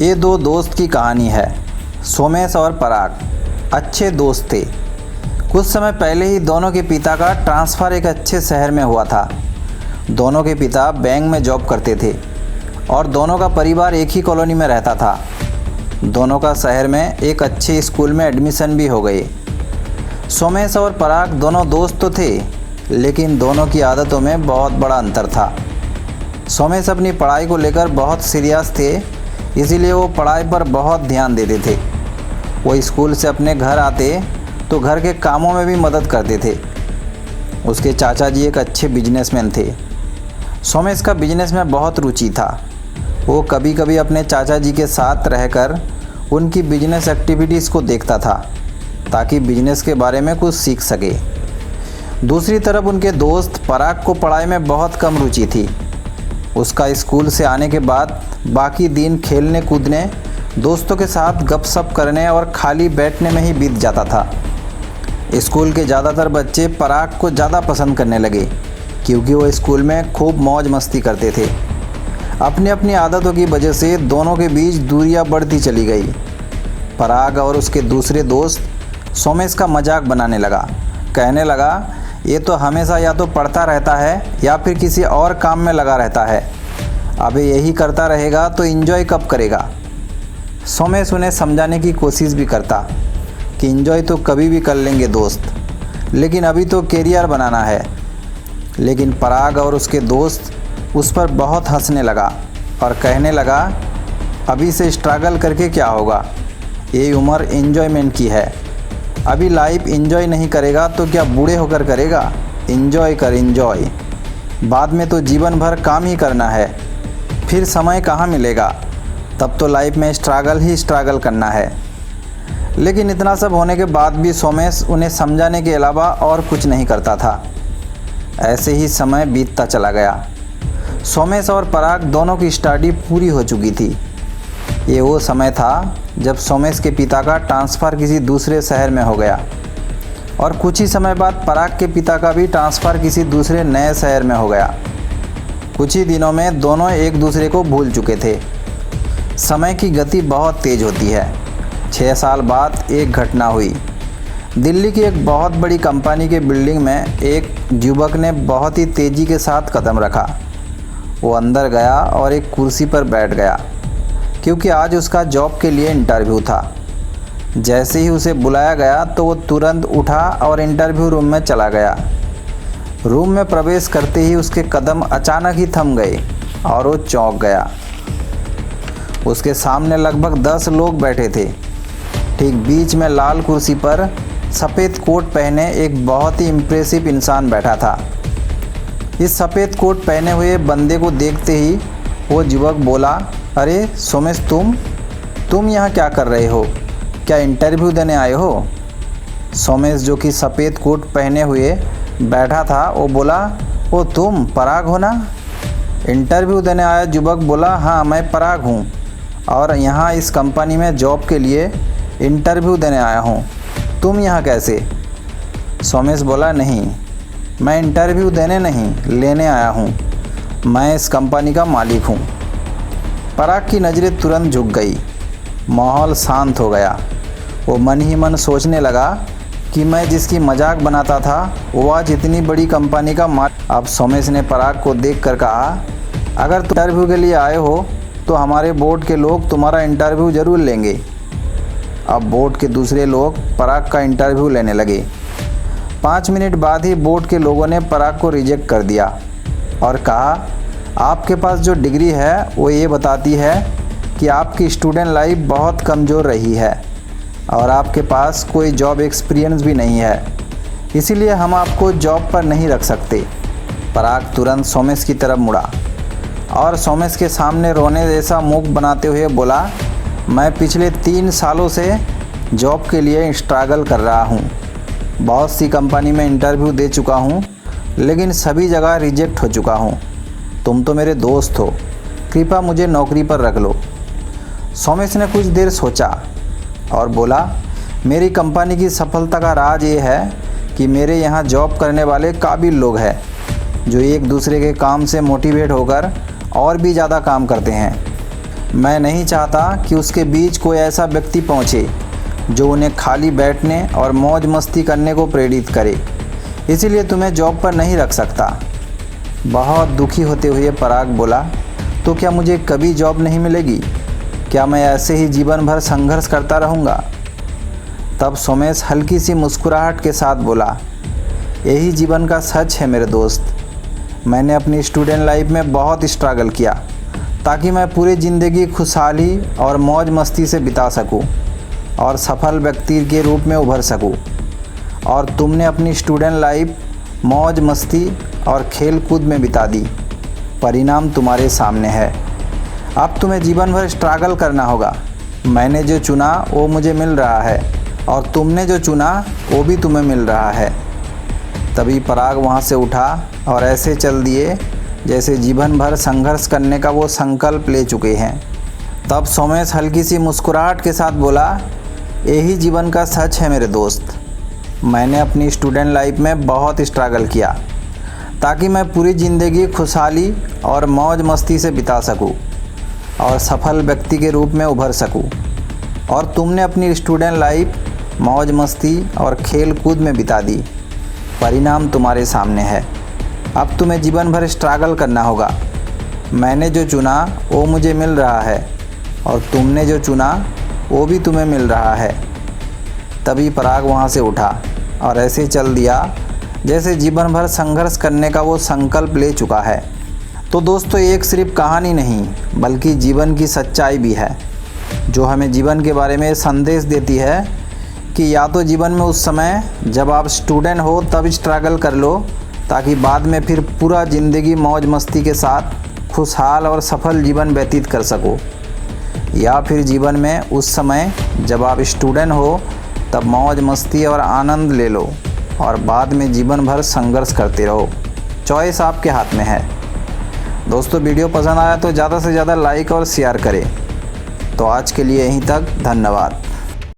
ये दो दोस्त की कहानी है। सोमेश और पराग अच्छे दोस्त थे। कुछ समय पहले ही दोनों के पिता का ट्रांसफ़र एक अच्छे शहर में हुआ था। दोनों के पिता बैंक में जॉब करते थे और दोनों का परिवार एक ही कॉलोनी में रहता था। दोनों का शहर में एक अच्छे स्कूल में एडमिशन भी हो गए। सोमेश और पराग दोनों दोस्त तो थे, लेकिन दोनों की आदतों में बहुत बड़ा अंतर था। सोमेश अपनी पढ़ाई को लेकर बहुत सीरियस थे, इसीलिए वो पढ़ाई पर बहुत ध्यान देते थे। वो स्कूल से अपने घर आते तो घर के कामों में भी मदद करते थे। उसके चाचा जी एक अच्छे बिजनेसमैन थे। सोमेश का बिजनेस में बहुत रुचि था। वो कभी कभी अपने चाचा जी के साथ रहकर उनकी बिजनेस एक्टिविटीज़ को देखता था, ताकि बिजनेस के बारे में कुछ सीख सके। दूसरी तरफ उनके दोस्त पराग को पढ़ाई में बहुत कम रुचि थी। उसका स्कूल से आने के बाद बाकी दिन खेलने कूदने, दोस्तों के साथ गपशप करने और खाली बैठने में ही बीत जाता था। स्कूल के ज़्यादातर बच्चे पराग को ज़्यादा पसंद करने लगे, क्योंकि वो स्कूल में खूब मौज मस्ती करते थे। अपनी अपनी आदतों की वजह से दोनों के बीच दूरियां बढ़ती चली गई। पराग और उसके दूसरे दोस्त सोमेश का मजाक बनाने लगा। कहने लगा, ये तो हमेशा या तो पढ़ता रहता है या फिर किसी और काम में लगा रहता है। अब यही करता रहेगा तो एंजॉय कब करेगा। सोमेश उन्हें समझाने की कोशिश भी करता कि एंजॉय तो कभी भी कर लेंगे दोस्त, लेकिन अभी तो कैरियर बनाना है। लेकिन पराग और उसके दोस्त उस पर बहुत हंसने लगा और कहने लगा, अभी से स्ट्रगल करके क्या होगा, ये उम्र एंजॉयमेंट की है। अभी लाइफ एंजॉय नहीं करेगा तो क्या बूढ़े होकर करेगा। एंजॉय कर एंजॉय, बाद में तो जीवन भर काम ही करना है, फिर समय कहाँ मिलेगा। तब तो लाइफ में स्ट्रगल ही स्ट्रगल करना है। लेकिन इतना सब होने के बाद भी सोमेश उन्हें समझाने के अलावा और कुछ नहीं करता था। ऐसे ही समय बीतता चला गया। सोमेश और पराग दोनों की स्टडी पूरी हो चुकी थी। ये वो समय था जब सोमेश के पिता का ट्रांसफ़र किसी दूसरे शहर में हो गया और कुछ ही समय बाद पराग के पिता का भी ट्रांसफ़र किसी दूसरे नए शहर में हो गया। कुछ ही दिनों में दोनों एक दूसरे को भूल चुके थे। समय की गति बहुत तेज़ होती है। 6 साल बाद एक घटना हुई। दिल्ली की एक बहुत बड़ी कंपनी के बिल्डिंग में एक युवक ने बहुत ही तेज़ी के साथ कदम रखा। वो अंदर गया और एक कुर्सी पर बैठ गया, क्योंकि आज उसका जॉब के लिए इंटरव्यू था। जैसे ही उसे बुलाया गया तो वो तुरंत उठा और इंटरव्यू रूम में चला गया। रूम में प्रवेश करते ही उसके कदम अचानक ही थम गए और वो चौंक गया। उसके सामने लगभग 10 लोग बैठे थे। ठीक बीच में लाल कुर्सी पर सफ़ेद कोट पहने एक बहुत ही इम्प्रेसिव इंसान बैठा था। इस सफ़ेद कोट पहने हुए बंदे को देखते ही वो युवक बोला, अरे सोमेश, तुम यहाँ क्या कर रहे हो? क्या इंटरव्यू देने आए हो? सोमेश, जो कि सफ़ेद कोट पहने हुए बैठा था, वो बोला, ओ तुम पराग हो ना? इंटरव्यू देने आया युवक बोला, हाँ मैं पराग हूँ और यहाँ इस कंपनी में जॉब के लिए इंटरव्यू देने आया हूँ। तुम यहाँ कैसे? सोमेश बोला, नहीं, मैं इंटरव्यू देने नहीं, लेने आया हूँ। मैं इस कंपनी का मालिक हूँ। पराग की नज़रें तुरंत झुक गई। माहौल शांत हो गया। वो मन ही मन सोचने लगा कि मैं जिसकी मजाक बनाता था वो आज इतनी बड़ी कंपनी का मालिक। अब सोमेश ने पराग को देखकर कहा, अगर तुम इंटरव्यू के लिए आए हो तो हमारे बोर्ड के लोग तुम्हारा इंटरव्यू ज़रूर लेंगे। अब बोर्ड के दूसरे लोग पराग का इंटरव्यू लेने लगे। 5 मिनट बाद ही बोर्ड के लोगों ने पराग को रिजेक्ट कर दिया और कहा, आपके पास जो डिग्री है वो ये बताती है कि आपकी स्टूडेंट लाइफ बहुत कमज़ोर रही है और आपके पास कोई जॉब एक्सपीरियंस भी नहीं है, इसीलिए हम आपको जॉब पर नहीं रख सकते। पराग तुरंत सोमेश की तरफ मुड़ा और सोमेश के सामने रोने जैसा मुख बनाते हुए बोला, मैं पिछले 3 सालों से जॉब के लिए स्ट्रगल कर रहा हूँ। बहुत सी कंपनी में इंटरव्यू दे चुका हूँ, लेकिन सभी जगह रिजेक्ट हो चुका हूँ। तुम तो मेरे दोस्त हो, कृपया मुझे नौकरी पर रख लो। सोमेश ने कुछ देर सोचा और बोला, मेरी कंपनी की सफलता का राज ये है कि मेरे यहाँ जॉब करने वाले काबिल लोग हैं, जो एक दूसरे के काम से मोटिवेट होकर और भी ज़्यादा काम करते हैं। मैं नहीं चाहता कि उसके बीच कोई ऐसा व्यक्ति पहुंचे जो उन्हें खाली बैठने और मौज मस्ती करने को प्रेरित करे, इसीलिए तुम्हें जॉब पर नहीं रख सकता। बहुत दुखी होते हुए पराग बोला, तो क्या मुझे कभी जॉब नहीं मिलेगी? क्या मैं ऐसे ही जीवन भर संघर्ष करता रहूँगा? तब सोमेश हल्की सी मुस्कुराहट के साथ बोला, यही जीवन का सच है मेरे दोस्त। मैंने अपनी स्टूडेंट लाइफ में बहुत स्ट्रगल किया ताकि मैं पूरी ज़िंदगी खुशहाली और मौज मस्ती से बिता सकूं और सफल व्यक्ति के रूप में उभर सकूं। और तुमने अपनी स्टूडेंट लाइफ मौज मस्ती और खेल कूद में बिता दी। परिणाम तुम्हारे सामने है। अब तुम्हें जीवन भर स्ट्रगल करना होगा। मैंने जो चुना वो मुझे मिल रहा है और तुमने जो चुना वो भी तुम्हें मिल रहा है। तभी पराग वहाँ से उठा और ऐसे चल दिए जैसे जीवन भर संघर्ष करने का वो संकल्प ले चुके हैं। तब सोमेश हल्की सी मुस्कुराहट के साथ बोला, यही जीवन का सच है मेरे दोस्त। मैंने अपनी स्टूडेंट लाइफ में बहुत स्ट्रगल किया ताकि मैं पूरी ज़िंदगी खुशहाली और मौज मस्ती से बिता सकूं और सफल व्यक्ति के रूप में उभर सकूं। और तुमने अपनी स्टूडेंट लाइफ मौज मस्ती और खेल कूद में बिता दी। परिणाम तुम्हारे सामने है। अब तुम्हें जीवन भर स्ट्रगल करना होगा। मैंने जो चुना वो मुझे मिल रहा है और तुमने जो चुना वो भी तुम्हें मिल रहा है। तभी पराग वहाँ से उठा और ऐसे चल दिया जैसे जीवन भर संघर्ष करने का वो संकल्प ले चुका है। तो दोस्तों, एक सिर्फ कहानी नहीं बल्कि जीवन की सच्चाई भी है जो हमें जीवन के बारे में संदेश देती है कि या तो जीवन में उस समय जब आप स्टूडेंट हो तब स्ट्रगल कर लो ताकि बाद में फिर पूरा ज़िंदगी मौज मस्ती के साथ खुशहाल और सफल जीवन व्यतीत कर सको, या फिर जीवन में उस समय जब आप स्टूडेंट हो तब मौज मस्ती और आनंद ले लो और बाद में जीवन भर संघर्ष करते रहो। चॉइस आपके हाथ में है। दोस्तों, वीडियो पसंद आया तो ज़्यादा से ज़्यादा लाइक और शेयर करें। तो आज के लिए यहीं तक, धन्यवाद।